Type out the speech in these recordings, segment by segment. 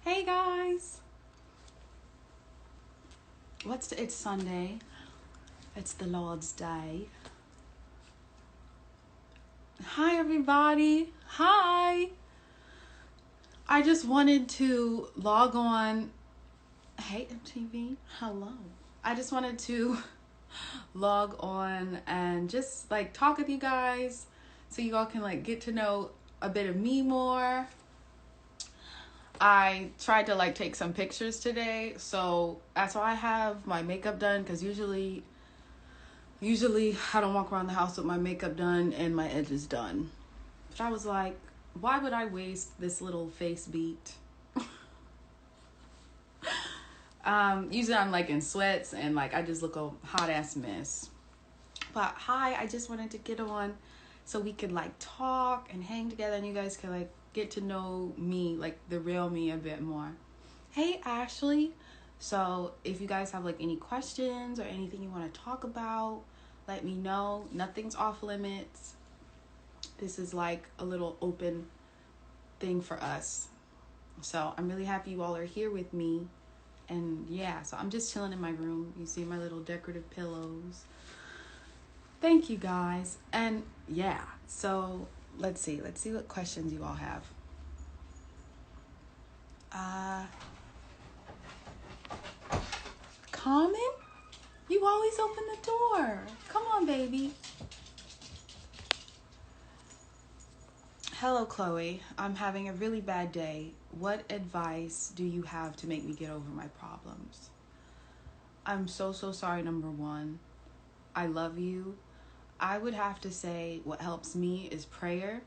Hey guys. It's Sunday. It's the Lord's Day. Hi everybody. Hi. I just wanted to log on. Hey MTV. Hello. I just wanted to log on and just like talk with you guys so you all can like get to know a bit of me more. I tried to like take some pictures today, so that's why I have my makeup done, because usually I don't walk around the house with my makeup done and my edges done. But I was like, why would I waste this little face beat? Usually I'm like in sweats and like I just look a hot ass mess. But hi, I just wanted to get on so we could like talk and hang together and you guys can like get to know me, like the real me, a bit more. Hey Ashley. So if you guys have like any questions or anything you want to talk about, let me know. Nothing's off limits. This is like a little open thing for us. So I'm really happy you all are here with me. And yeah, so I'm just chilling in my room. You see my little decorative pillows. Thank you guys. And yeah, so let's see what questions you all have. Common? You always open the door. Come on, baby. Hello, Chloe. I'm having a really bad day. What advice do you have to make me get over my problems? I'm so sorry, number one. I love you. I would have to say what helps me is prayer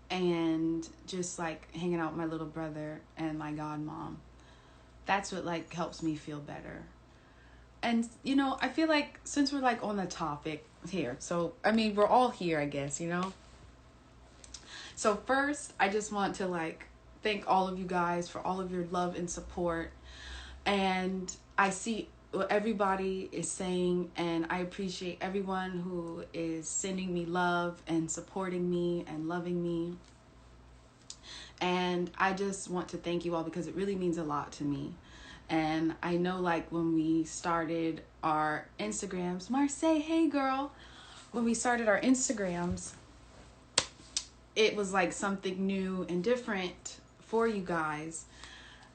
and just like hanging out with my little brother and my godmom. That's what like helps me feel better. And you know, I feel like since we're like on the topic here, so I mean we're all here, I guess, you know. So first, I just want to like thank all of you guys for all of your love and support. And I see what everybody is saying, and I appreciate everyone who is sending me love and supporting me and loving me. And I just want to thank you all because it really means a lot to me. And I know like when we started our Instagrams, Marseille, hey girl, when we started our Instagrams, it was like something new and different for you guys.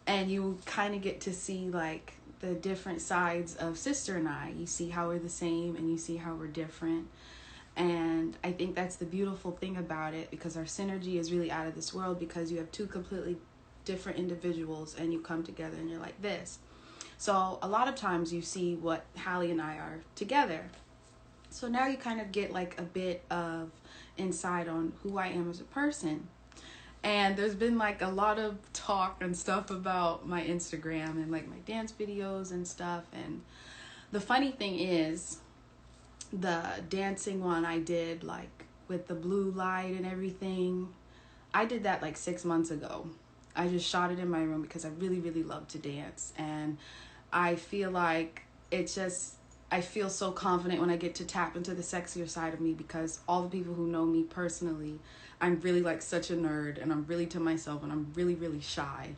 And you kind of get to see like the different sides of sister and I. You see how we're the same and you see how we're different. And I think that's the beautiful thing about it, because our synergy is really out of this world, because you have two completely different individuals and you come together and you're like this. So a lot of times you see what Hallie and I are together. So now you kind of get like a bit of insight on who I am as a person. And there's been like a lot of talk and stuff about my Instagram and like my dance videos and stuff. And the funny thing is, the dancing one I did like with the blue light and everything, I did that like 6 months ago. I just shot it in my room because I really, really love to dance. And I feel like I feel so confident when I get to tap into the sexier side of me, because all the people who know me personally, I'm really like such a nerd and I'm really to myself and I'm really, really shy.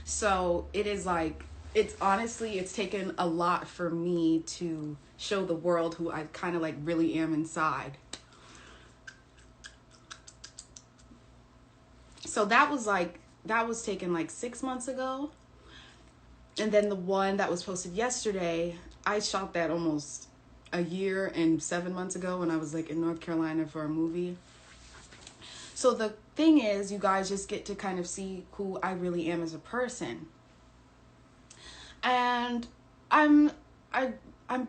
So it is like, it's taken a lot for me to show the world who I kind of like really am inside. So that was taken like 6 months ago. And then the one that was posted yesterday, I shot that almost a year and 7 months ago when I was like in North Carolina for a movie. So the thing is, you guys just get to kind of see who I really am as a person. And I'm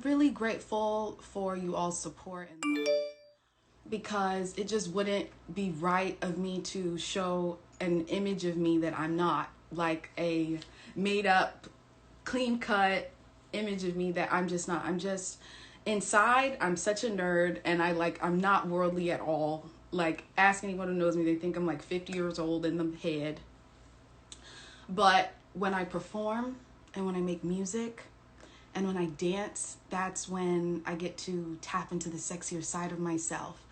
really grateful for you all's support and love, because it just wouldn't be right of me to show an image of me that I'm not, like a made up, clean cut image of me that I'm just not. I'm just inside, I'm such a nerd, and I'm not worldly at all. Like, ask anyone who knows me, they think I'm like 50 years old in the head. But when I perform and when I make music and when I dance, that's when I get to tap into the sexier side of myself.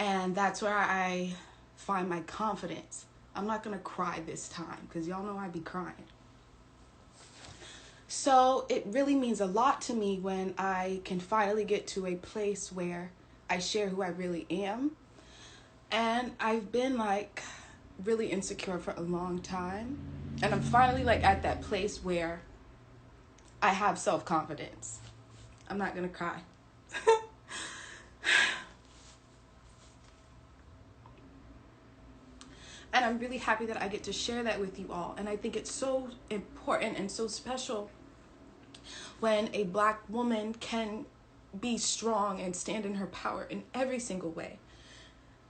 And that's where I find my confidence. I'm not going to cry this time because y'all know I be crying. So it really means a lot to me when I can finally get to a place where I share who I really am. And I've been like really insecure for a long time. And I'm finally like at that place where I have self-confidence. I'm not going to cry. And I'm really happy that I get to share that with you all. And I think it's so important and so special when a Black woman can be strong and stand in her power in every single way.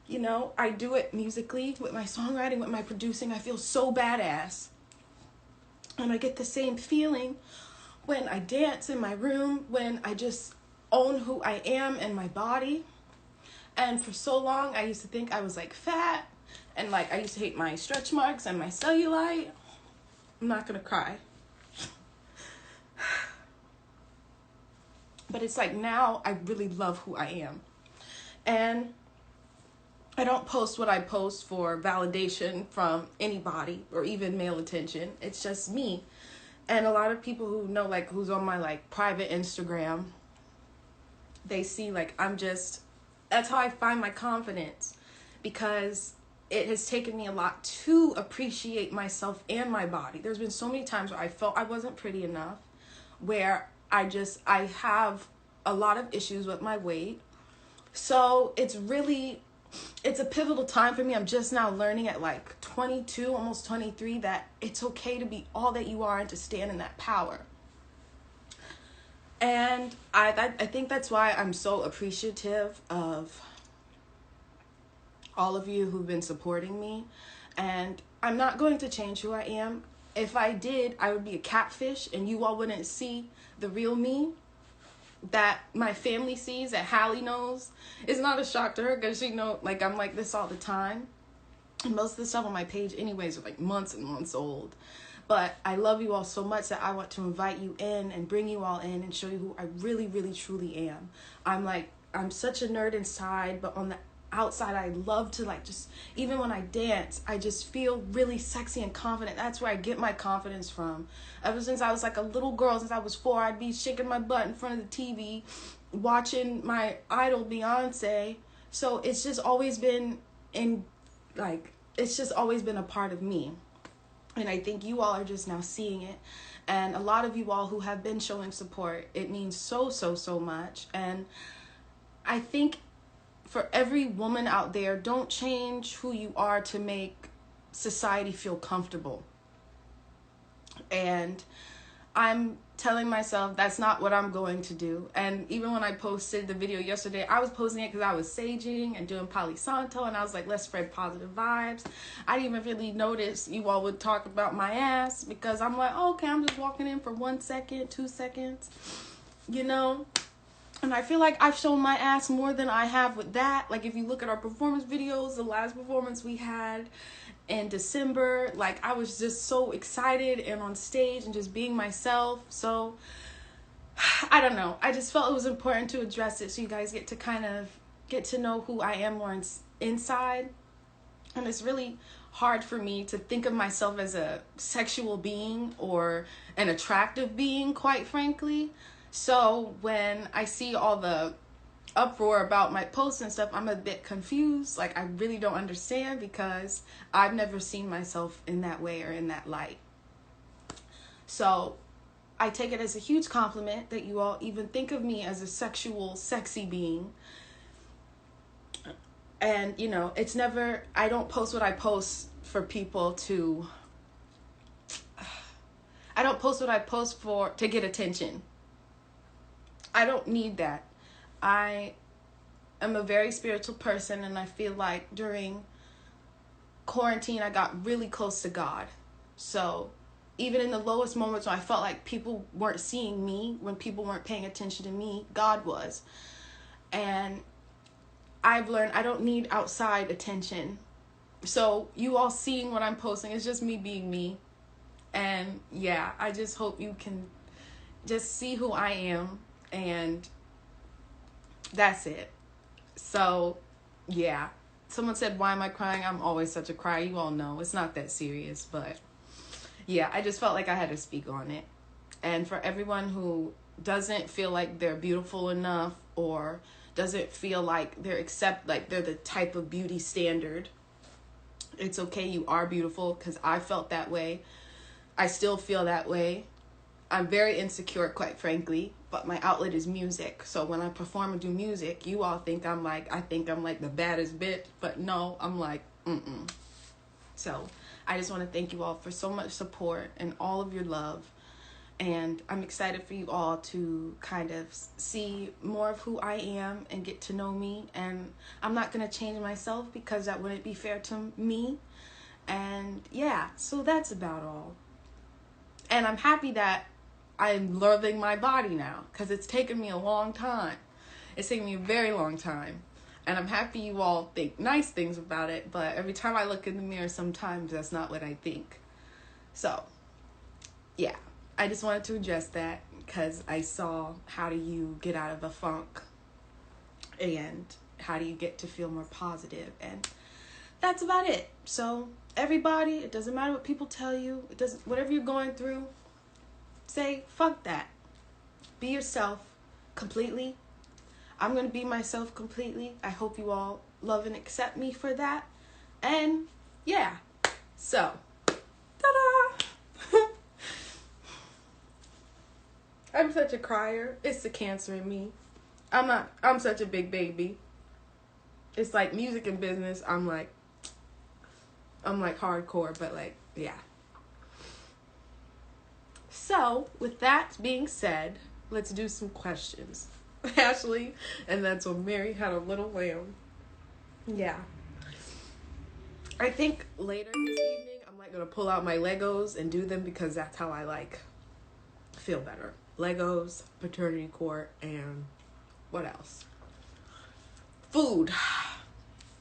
You know, I do it musically, with my songwriting, with my producing. I feel so badass. And I get the same feeling when I dance in my room, when I just own who I am and my body. And for so long, I used to think I was like fat. And like I used to hate my stretch marks and my cellulite. I'm not going to cry. But it's like now I really love who I am. And I don't post what I post for validation from anybody or even male attention. It's just me. And a lot of people who know, like, who's on my like private Instagram, they see like that's how I find my confidence, because it has taken me a lot to appreciate myself and my body. There's been so many times where I felt I wasn't pretty enough, where I have a lot of issues with my weight. So it's a pivotal time for me. I'm just now learning at like 22, almost 23, that it's okay to be all that you are and to stand in that power. And I think that's why I'm so appreciative of all of you who've been supporting me. And I'm not going to change who I am. If I did, I would be a catfish and you all wouldn't see the real me that my family sees, that Hallie knows. It's not a shock to her because she knows, like, I'm like this all the time. And most of the stuff on my page anyways are like months and months old. But I love you all so much that I want to invite you in and bring you all in and show you who I really, really, truly am. I'm such a nerd inside, but on the outside, I love to like just, even when I dance, I just feel really sexy and confident. That's where I get my confidence from. Ever since I was like a little girl, since I was 4, I'd be shaking my butt in front of the TV, watching my idol Beyonce. So it's just always been it's just always been a part of me. And I think you all are just now seeing it. And a lot of you all who have been showing support, it means so, so, so much. And I think for every woman out there, don't change who you are to make society feel comfortable. And I'm telling myself that's not what I'm going to do. And even when I posted the video yesterday, I was posting it because I was saging and doing Palo Santo, and I was like, let's spread positive vibes. I didn't even really notice you all would talk about my ass, because I'm like, oh, okay, I'm just walking in for 1 second, 2 seconds, you know? And I feel like I've shown my ass more than I have with that. Like, if you look at our performance videos, the last performance we had in December, like, I was just so excited and on stage and just being myself. So, I don't know. I just felt it was important to address it so you guys get to kind of get to know who I am more inside. And it's really hard for me to think of myself as a sexual being or an attractive being, quite frankly. So when I see all the uproar about my posts and stuff, I'm a bit confused. Like, I really don't understand, because I've never seen myself in that way or in that light. So I take it as a huge compliment that you all even think of me as a sexual, sexy being. And, you know, it's never, I don't post what I post for people to, I don't post what I post to get attention. I don't need that. I am a very spiritual person, and I feel like during quarantine, I got really close to God. So even in the lowest moments when I felt like people weren't seeing me, when people weren't paying attention to me, God was. And I've learned I don't need outside attention. So you all seeing what I'm posting is just me being me. And yeah, I just hope you can just see who I am. And that's it. So, yeah. Someone said, why am I crying? I'm always such a crier. You all know it's not that serious, but yeah, I just felt like I had to speak on it. And for everyone who doesn't feel like they're beautiful enough, or doesn't feel like they're the type of beauty standard, it's okay. You are beautiful, because I felt that way. I still feel that way. I'm very insecure, quite frankly, but my outlet is music. So when I perform and do music, you all think I'm like the baddest bitch, but no, I'm like, So I just want to thank you all for so much support and all of your love. And I'm excited for you all to kind of see more of who I am and get to know me. And I'm not going to change myself, because that wouldn't be fair to me. And yeah, so that's about all. And I'm happy that I'm loving my body now, because it's taken me a long time. It's taken me a very long time. And I'm happy you all think nice things about it, but every time I look in the mirror, sometimes that's not what I think. So, yeah, I just wanted to address that, because I saw how do you get out of a funk, and how do you get to feel more positive, and that's about it. So, everybody, it doesn't matter what people tell you, whatever you're going through, say, fuck that. Be yourself completely. I'm going to be myself completely. I hope you all love and accept me for that. And yeah. So, ta-da! I'm such a crier. It's the cancer in me. I'm such a big baby. It's like music and business. I'm like hardcore, but like, yeah. So, with that being said, let's do some questions. Ashley, and that's when Mary had a little lamb. Yeah. I think later this evening, I'm like gonna pull out my Legos and do them, because that's how I like feel better. Legos, paternity court, and what else? Food.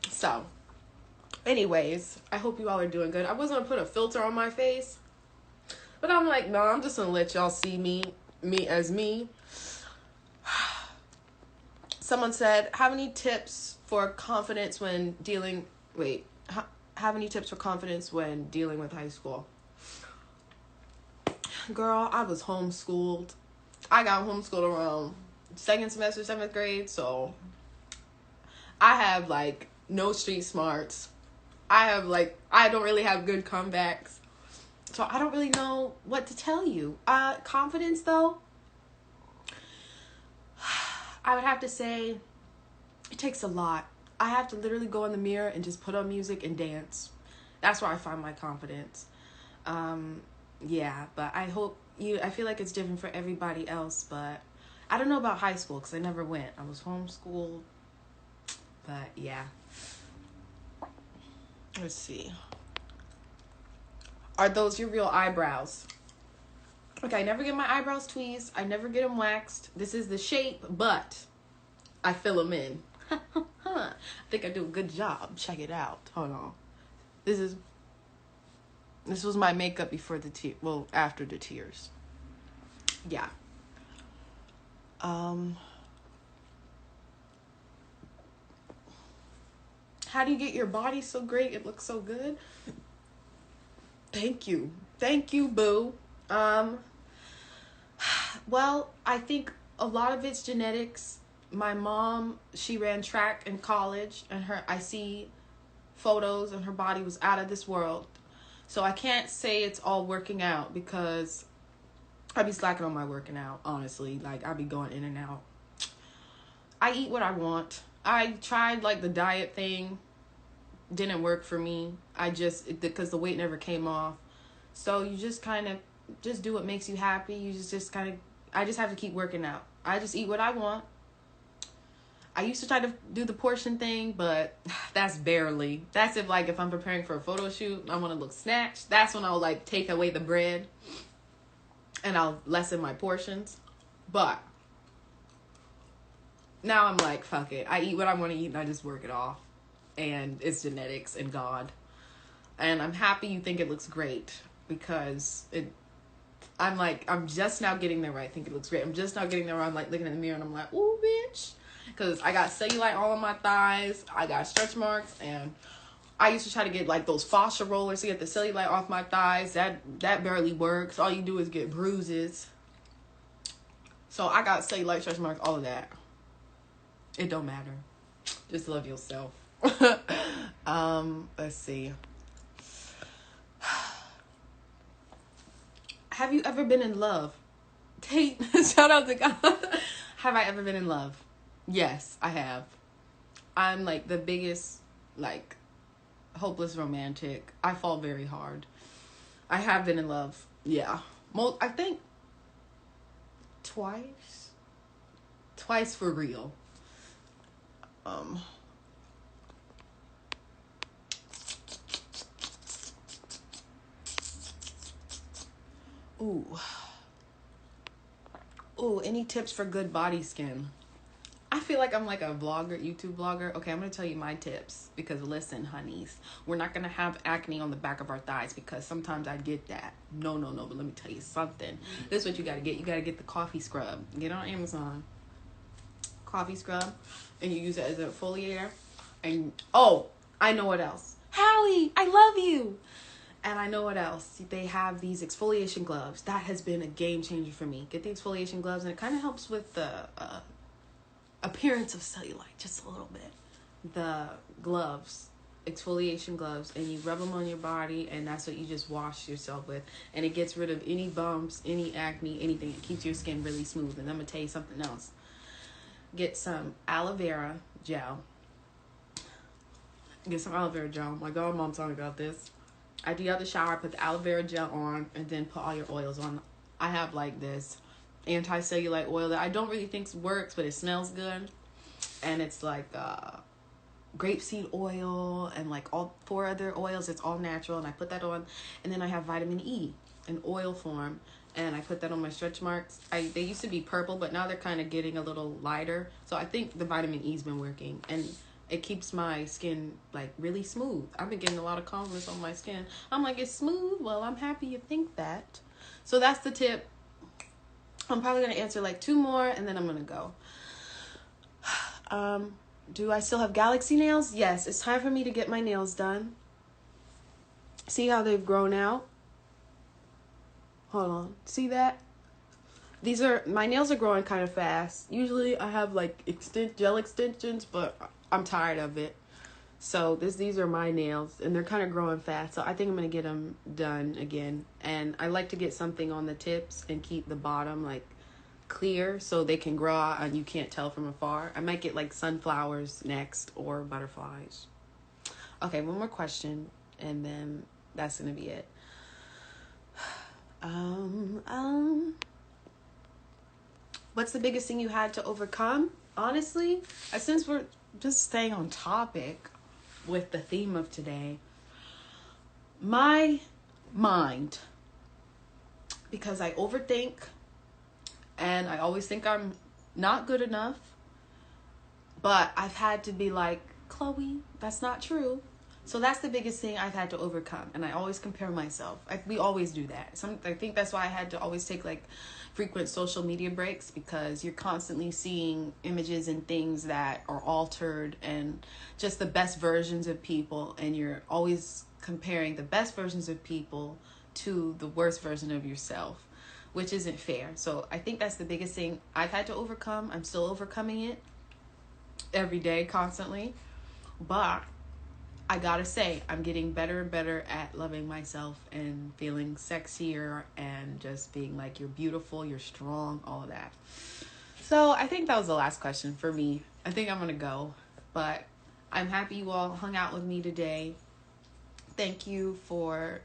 So, anyways, I hope you all are doing good. I was gonna put a filter on my face, but I'm like, no, I'm just gonna let y'all see me as me. Someone said, have any tips for confidence when dealing with high school? Girl, I was homeschooled. I got homeschooled around second semester, 7th grade, so I have like no street smarts. I don't really have good comebacks. So I don't really know what to tell you. Confidence though, I would have to say it takes a lot. I have to literally go in the mirror and just put on music and dance. That's where I find my confidence. Yeah, but I feel like it's different for everybody else, but I don't know about high school, because I never went. I was homeschooled, but yeah. Let's see. Are those your real eyebrows? Okay, I never get my eyebrows tweezed. I never get them waxed. This is the shape, but I fill them in. I think I do a good job. Check it out. Hold on. This was my makeup before after the tears. Yeah. How do you get your body so great? It looks so good. Thank you, boo. Well, I think a lot of it's genetics. My mom, she ran track in college, and I see photos, and her body was out of this world. So I can't say it's all working out, because I be slacking on my working out, honestly. Like, I be going in and out. I eat what I want. I tried like the diet thing. Didn't work for me. Because the weight never came off. So you just kind of just do what makes you happy. You just kind of, I just have to keep working out. I just eat what I want. I used to try to do the portion thing, but that's barely. That's if I'm preparing for a photo shoot, I want to look snatched. That's when I'll like take away the bread and I'll lessen my portions. But now I'm like, fuck it. I eat what I want to eat and I just work it off. And it's genetics and God. And I'm happy you think it looks great, because I'm just now getting there where I think it looks great. I'm just now getting there where I'm like looking in the mirror and I'm like, ooh, bitch. because I got cellulite all on my thighs. I got stretch marks, and I used to try to get like those fascia rollers to get the cellulite off my thighs. That barely works. All you do is get bruises. So I got cellulite, stretch marks, all of that. It don't matter. Just love yourself. Let's see. Have you ever been in love? Tate, shout out to God. Have I ever been in love? Yes, I have. I'm like the biggest, like, hopeless romantic. I fall very hard. I have been in love. Yeah. I think twice for real. Ooh, any tips for good body skin? I feel like I'm like a vlogger, YouTube vlogger. Okay, I'm going to tell you my tips. Because listen, honeys, we're not going to have acne on the back of our thighs because sometimes I get that. No. But let me tell you something. This is what you got to get. You got to get the coffee scrub. Get on Amazon. Coffee scrub. And you use it as a exfoliator. And, oh, I know what else. Hallie, I love you. And I know what else. They have these exfoliation gloves. That has been a game changer for me. Get the exfoliation gloves, and it kind of helps with the appearance of cellulite, just a little bit. The gloves, exfoliation gloves, and you rub them on your body, and that's what you just wash yourself with. And it gets rid of any bumps, any acne, anything. It keeps your skin really smooth. And I'm going to tell you something else. Get some aloe vera gel. Get some aloe vera gel. My god, mom's talking about this. After you have the shower, put the aloe vera gel on, and then put all your oils on. I have like this anti-cellulite oil that I don't really think works, but it smells good. And it's like grapeseed oil and like all 4 other oils. It's all natural, and I put that on. And then I have vitamin E in oil form, and I put that on my stretch marks. They used to be purple, but now they're kind of getting a little lighter. So I think the vitamin E's been working, and it keeps my skin like really smooth. I've been getting a lot of compliments on my skin. I'm like, it's smooth? Well, I'm happy you think that. So that's the tip. I'm probably going to answer like 2 more, and then I'm going to go. Do I still have Galaxy nails? Yes, it's time for me to get my nails done. See how they've grown out? Hold on. See that? My nails are growing kind of fast. Usually I have like gel extensions, but I'm tired of it. So these are my nails, and they're kind of growing fast. So I think I'm going to get them done again. And I like to get something on the tips and keep the bottom like clear so they can grow out and you can't tell from afar. I might get like sunflowers next, or butterflies. Okay, one more question, and then that's going to be it. What's the biggest thing you had to overcome? Honestly, since we're just staying on topic with the theme of today, my mind, because I overthink and I always think I'm not good enough, but I've had to be like, Chloe, that's not true. So that's the biggest thing I've had to overcome. And I always compare myself. We always do that. I think that's why I had to always take like frequent social media breaks, because you're constantly seeing images and things that are altered and just the best versions of people. And you're always comparing the best versions of people to the worst version of yourself, which isn't fair. So I think that's the biggest thing I've had to overcome. I'm still overcoming it every day, constantly. But I gotta say, I'm getting better and better at loving myself and feeling sexier and just being like, you're beautiful, you're strong, all of that. So I think that was the last question for me. I think I'm gonna go, but I'm happy you all hung out with me today. Thank you for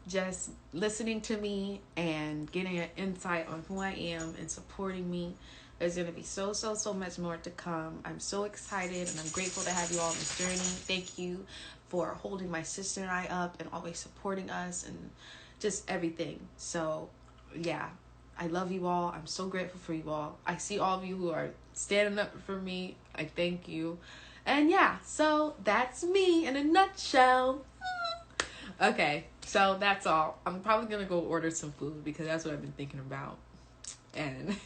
just listening to me and getting an insight on who I am and supporting me. There's going to be so much more to come. I'm so excited, and I'm grateful to have you all on this journey. Thank you for holding my sister and I up and always supporting us and just everything. So, yeah, I love you all. I'm so grateful for you all. I see all of you who are standing up for me. I thank you. And yeah, so that's me in a nutshell. Okay, so that's all. I'm probably going to go order some food because that's what I've been thinking about. And